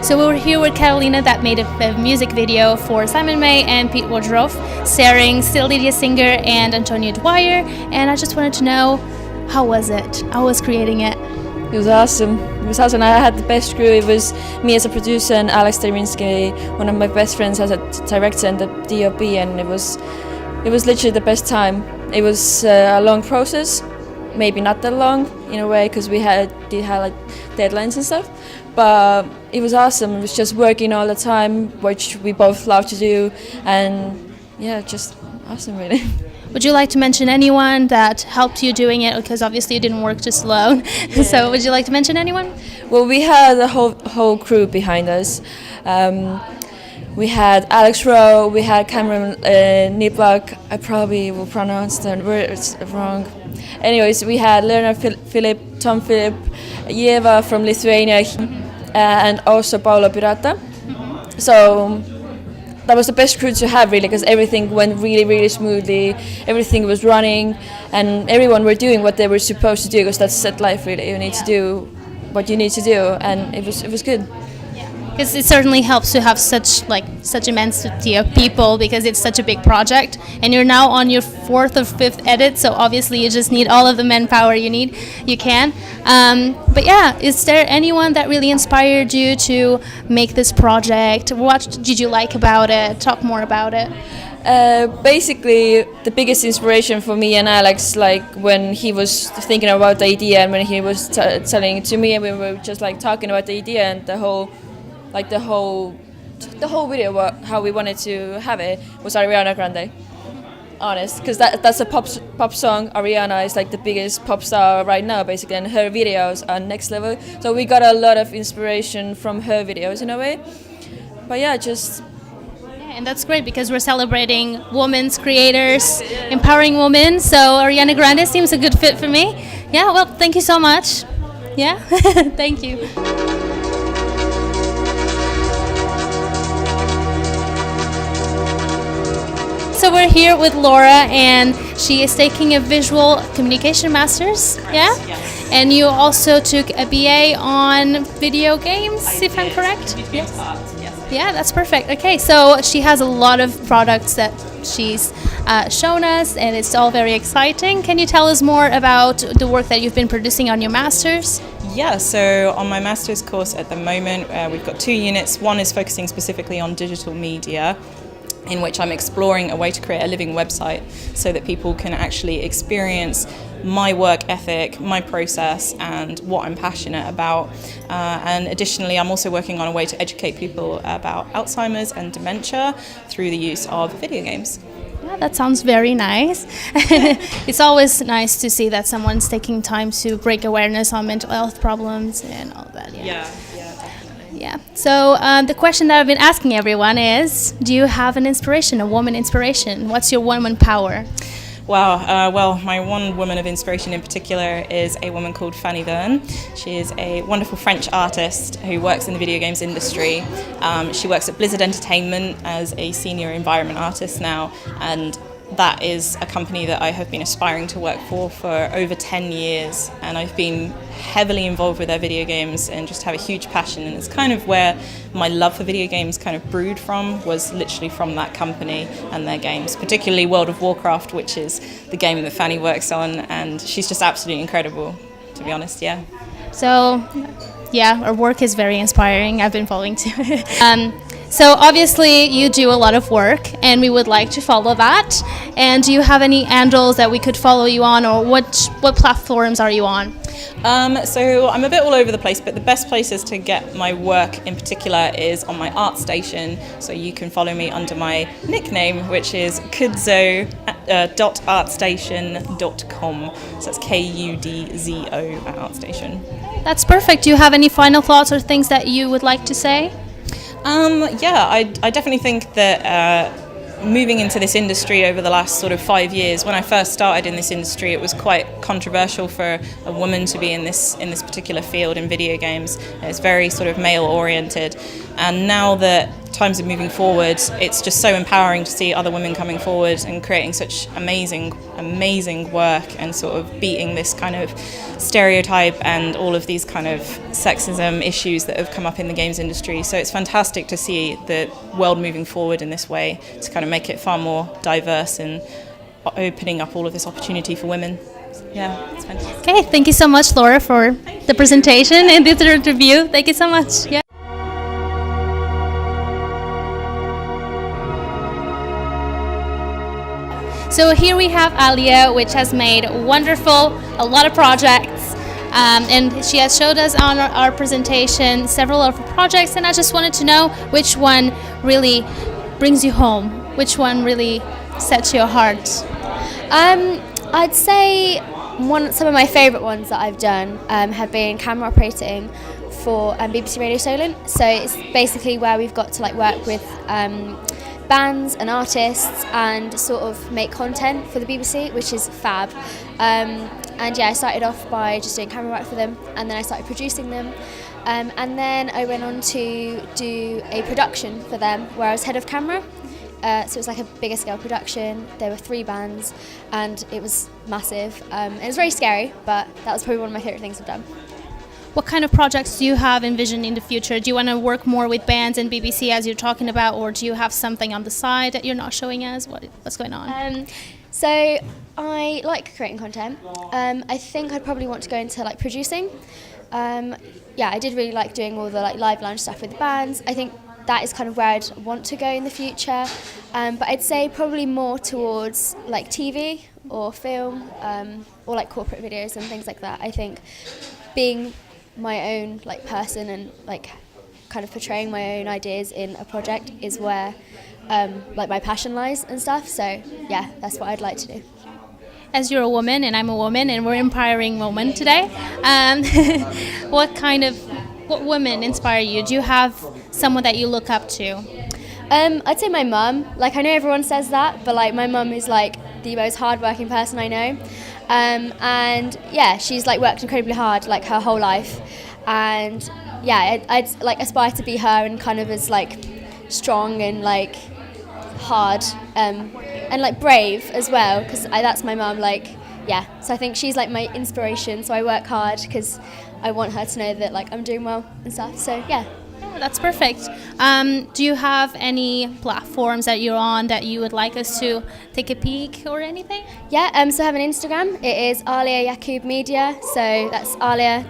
So we were here with Karolina that made a music video for Simon May and Pete Woodruff, starring still Lydia Singer and Antonio Dwyer. And I just wanted to know, how was it? How was creating it? It was awesome. It was awesome. I had the best crew. It was me as a producer and Alex Terminsky, one of my best friends, as a director and the DOP, and it was literally the best time. It was a long process, maybe not that long in a way, because we did have like deadlines and stuff, but it was awesome. It was just working all the time, which we both love to do, and yeah, just awesome really. Would you like to mention anyone that helped you doing it? Because obviously you didn't work just alone. Yeah. So would you like to mention anyone? Well, we had a whole crew behind us. We had Alex Rowe, we had Cameron Niplak. I probably will pronounce the words wrong. Anyways, we had Leonard Philip, Tom Philip, Yeva from Lithuania, and also Paolo Pirata. So that was the best crew to have really, because everything went really smoothly, everything was running, and everyone were doing what they were supposed to do, because that's set life really. You need to do what you need to do, and it was good. Because it certainly helps to have such immensity of people, because it's such a big project, and you're now on your 4th or 5th edit, so obviously you just need all of the manpower you can. But yeah, is there anyone that really inspired you to make this project? What did you like about it? Talk more about it. Basically, the biggest inspiration for me and Alex, like when he was thinking about the idea and when he was telling it to me, and we were just like talking about the idea and the whole video, how we wanted to have it, was Ariana Grande. Honest, because that's a pop song. Ariana is like the biggest pop star right now, basically, and her videos are next level. So we got a lot of inspiration from her videos in a way. But yeah, just. Yeah, and that's great, because we're celebrating women's creators, empowering women. So Ariana Grande seems a good fit for me. Yeah, well, thank you so much. Yeah, thank you. So we're here with Laura, and she is taking a visual communication master's, yeah? Yes. And you also took a BA on video games, if I'm correct? Yes. Yeah, that's perfect. Okay, so she has a lot of products that she's shown us, and it's all very exciting. Can you tell us more about the work that you've been producing on your master's? Yeah, so on my master's course at the moment, we've got 2 units. One is focusing specifically on digital media, in which I'm exploring a way to create a living website so that people can actually experience my work ethic, my process, and what I'm passionate about. And additionally, I'm also working on a way to educate people about Alzheimer's and dementia through the use of video games. Yeah, that sounds very nice. It's always nice to see that someone's taking time to break awareness on mental health problems and all that. Yeah. Yeah. So the question that I've been asking everyone is, do you have an inspiration, a woman inspiration? What's your woman power? Wow. Well, my one woman of inspiration in particular is a woman called Fanny Verne. She is a wonderful French artist who works in the video games industry. She works at Blizzard Entertainment as a senior environment artist now, and that is a company that I have been aspiring to work for over 10 years, and I've been heavily involved with their video games and just have a huge passion, and it's kind of where my love for video games kind of brewed from, was literally from that company and their games, particularly World of Warcraft, which is the game that Fanny works on, and she's just absolutely incredible, to be honest. Yeah. So yeah, her work is very inspiring. I've been following too. So obviously you do a lot of work, and we would like to follow that. And do you have any handles that we could follow you on, or what platforms are you on? So I'm a bit all over the place, but the best places to get my work in particular is on my ArtStation. So you can follow me under my nickname, which is kudzo.artstation.com. So that's KUDZO at ArtStation. That's perfect. Do you have any final thoughts or things that you would like to say? Yeah, I definitely think that moving into this industry over the last sort of 5 years, when I first started in this industry, it was quite controversial for a woman to be in this particular field in video games. It's very sort of male oriented, and now that times are moving forward, it's just so empowering to see other women coming forward and creating such amazing work and sort of beating this kind of stereotype and all of these kind of sexism issues that have come up in the games industry. So it's fantastic to see the world moving forward in this way to kind of make it far more diverse and opening up all of this opportunity for women. Yeah, it's fantastic. Okay, thank you so much, Laura, for the presentation and this interview. Thank you so much. Yeah. So here we have Alia, which has made a lot of projects, and she has showed us on our presentation several of her projects, and I just wanted to know which one really brings you home, which one really sets your heart. I'd say some of my favourite ones that I've done have been camera operating for BBC Radio Solent. So it's basically where we've got to work with bands and artists and sort of make content for the BBC, which is fab. And yeah, I started off by just doing camera work for them, and then I started producing them. And then I went on to do a production for them where I was head of camera. So it was like a bigger scale production. There were 3 bands and it was massive. It was very scary, but that was probably one of my favourite things I've done. What kind of projects do you have envisioned in the future? Do you want to work more with bands and BBC as you're talking about, or do you have something on the side that you're not showing us? What's going on? So I like creating content. I think I'd probably want to go into producing. Yeah, I did really like doing all the live lounge stuff with the bands. I think that is kind of where I'd want to go in the future. But I'd say probably more towards TV or film, or corporate videos and things like that. I think being my own person and kind of portraying my own ideas in a project is where my passion lies and stuff. So yeah, that's what I'd like to do. As you're a woman and I'm a woman and we're empowering women today, what women inspire you? Do you have someone that you look up to? I'd say my mum. I know everyone says that, but my mum is the most hardworking person I know. And yeah, she's worked incredibly hard her whole life, and yeah, I'd aspire to be her and kind of as strong and hard and brave as well, because that's my mum. Yeah, so I think she's my inspiration, so I work hard because I want her to know that I'm doing well and stuff. So yeah. That's perfect. Do you have any platforms that you're on that you would like us to take a peek or anything? Yeah, so I have an Instagram. It is Alia Yaqub Media. So that's Alia,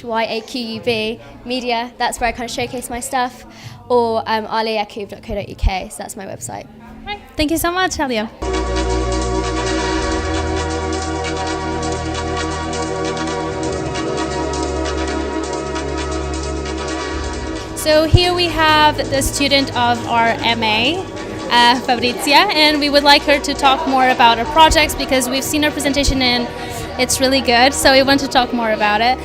ALIYAHYAQUB Media. That's where I kind of showcase my stuff. Or aliayaqub.co.uk. So that's my website. Right. Thank you so much, Alia. So here we have the student of our MA, Fabrizia, and we would like her to talk more about her projects because we've seen her presentation and it's really good, so we want to talk more about it.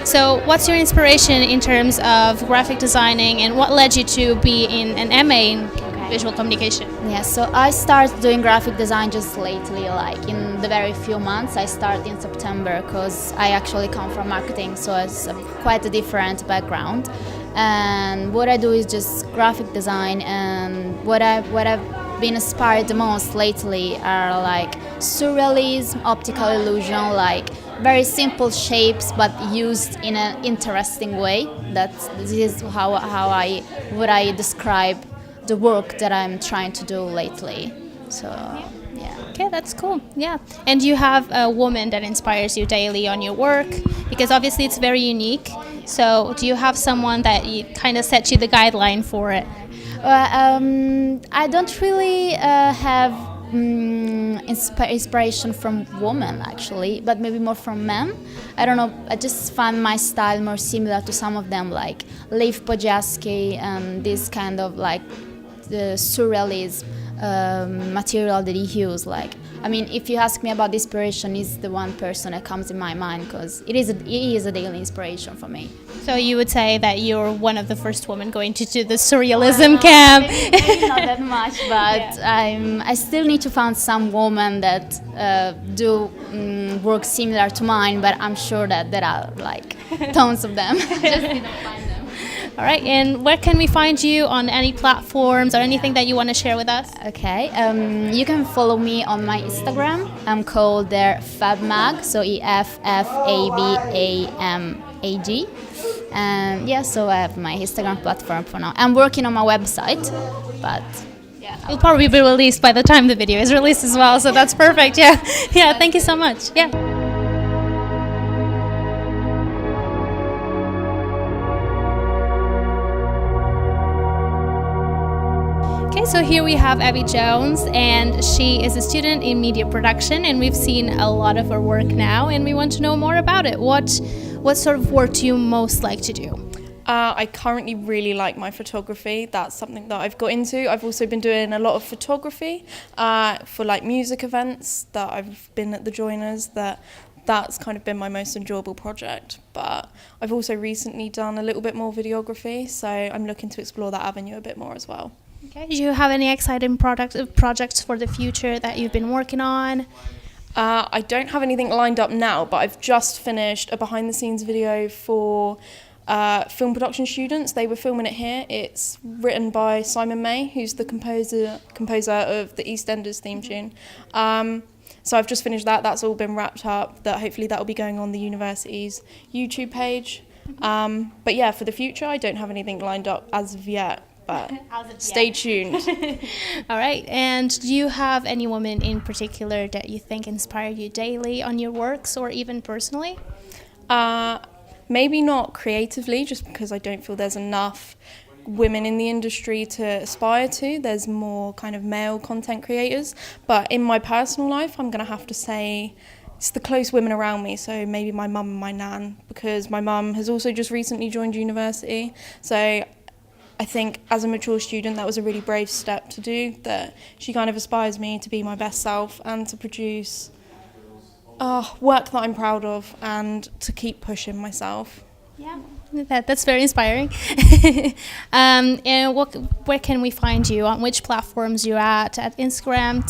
So what's your inspiration in terms of graphic designing and what led you to be in an MA in visual communication? Yeah, so I started doing graphic design just lately, in the very few months. I started in September because I actually come from marketing, so it's quite a different background. And what I do is just graphic design, and what I've been inspired the most lately are surrealism, optical illusion, very simple shapes but used in an interesting way. This is how I describe the work that I'm trying to do lately. So yeah. Okay, that's cool. Yeah. And you have a woman that inspires you daily on your work, because obviously it's very unique. So do you have someone that kind of sets you the guideline for it? I don't really have inspiration from women actually, but maybe more from men. I don't know, I just find my style more similar to some of them, like Leif Podjaski and this kind of the surrealism material that he used. If you ask me about inspiration, he's the one person that comes in my mind because he is a daily inspiration for me. So you would say that you're one of the first women going to do the surrealism camp? Maybe not that much, but yeah. I still need to find some women that do work similar to mine, but I'm sure that there are tons of them. Just didn't find them. All right, and where can we find you on any platforms or anything that you want to share with us? Okay, you can follow me on my Instagram. I'm called there FabMag, so EFFABAMAG. Yeah, so I have my Instagram platform for now. I'm working on my website, but Yeah, it'll probably be released by the time the video is released as well, so that's perfect. Yeah, yeah. Thank you so much. Yeah. Okay, so here we have Abby Jones, and she is a student in media production, and we've seen a lot of her work now, and we want to know more about it. What sort of work do you most like to do? I currently really like my photography. That's something that I've got into. I've also been doing a lot of photography for like music events that I've been at the Joiners. That's kind of been my most enjoyable project. But I've also recently done a little bit more videography, so I'm looking to explore that avenue a bit more as well. Okay. Do you have any exciting projects for the future that you've been working on? I don't have anything lined up now, but I've just finished a behind-the-scenes video for film production students. They were filming it here. It's written by Simon May, who's the composer of the EastEnders theme tune. So I've just finished that. That's all been wrapped up. Hopefully that will be going on the university's YouTube page. But yeah, for the future, I don't have anything lined up as of yet. But stay tuned. All right. And do you have any women in particular that you think inspire you daily on your works or even personally? Maybe not creatively, just because I don't feel there's enough women in the industry to aspire to. There's more kind of male content creators. But in my personal life, I'm going to have to say it's the close women around me. So maybe my mum and my nan, because my mum has also just recently joined university. So I think as a mature student, that was a really brave step to do, that she kind of aspires me to be my best self and to produce work that I'm proud of and to keep pushing myself. Yeah, that's very inspiring. And where can we find you? On which platforms you're at Instagram?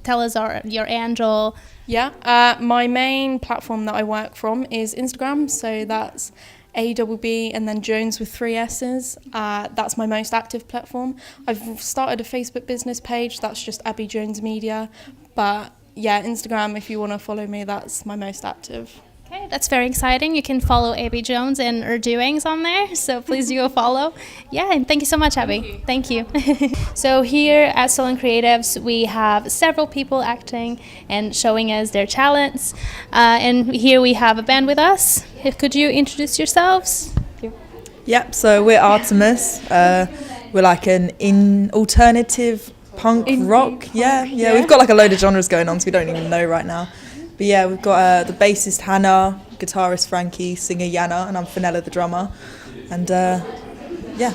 Tell us your handle. Yeah, my main platform that I work from is Instagram, so that's ABB and then Jones with 3 S's. That's my most active platform. I've started a Facebook business page, that's just Abby Jones Media. But yeah, Instagram, if you want to follow me, that's my most active. Okay, that's very exciting. You can follow Abby Jones and her doings on there, so please do go follow. Yeah, and thank you so much, Abby. Thank you. So here at Solent Creatives, we have several people acting and showing us their talents. And here we have a band with us. Could you introduce yourselves? Yep, so we're Artemis. We're like an alternative punk rock. Yeah, we've got like a load of genres going on, so we don't even know right now. But yeah, we've got the bassist Hannah, guitarist Frankie, singer Yana, and I'm Fenella, the drummer. And yeah.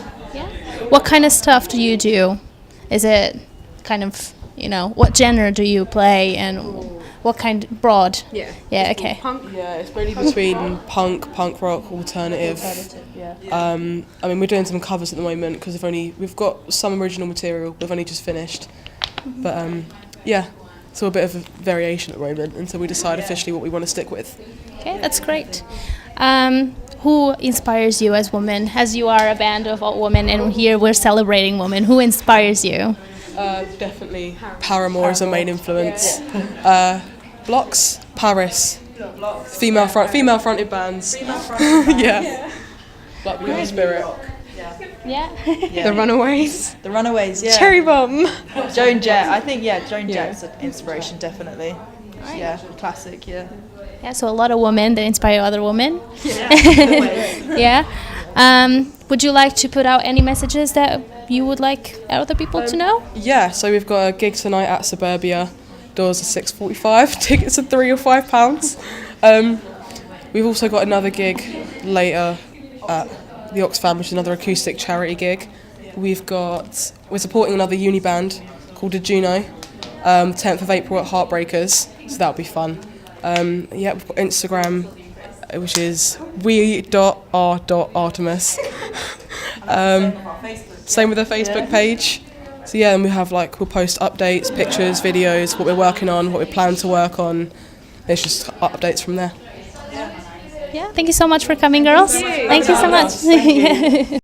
What kind of stuff do you do? Is it kind of, what genre do you play and what kind, broad? Yeah, okay. Punk. Yeah, it's really between punk rock, alternative. I mean, we're doing some covers at the moment because we've got some original material. We've only just finished, but yeah. So a bit of a variation at the moment until we decide officially what we want to stick with. Okay, that's great. Who inspires you as women? As you are a band of all women, and here we're celebrating women. Who inspires you? Definitely Paramore is a main influence. Blocks, Paris, female fronted bands. Yeah, like we have spirit. Yeah. The Runaways. The Runaways, yeah. Cherry Bomb. Joan Jett. I think, Joan Jett's an inspiration, definitely. Right. Yeah, classic, yeah. Yeah, so a lot of women that inspire other women. Yeah. Yeah. Would you like to put out any messages that you would like other people to know? Yeah, so we've got a gig tonight at Suburbia. Doors are £6.45. Tickets are £3 or £5. We've also got another gig later at the Oxfam, which is another acoustic charity gig. We're supporting another uni band called Juno, 10th of April at Heartbreakers, so that'll be fun. We've got Instagram, which is we.r.artemis. Same with the Facebook page. So yeah, and we'll post updates, pictures, videos, what we're working on, what we plan to work on. It's just updates from there. Yeah, thank you so much for coming, girls. Thank you so much.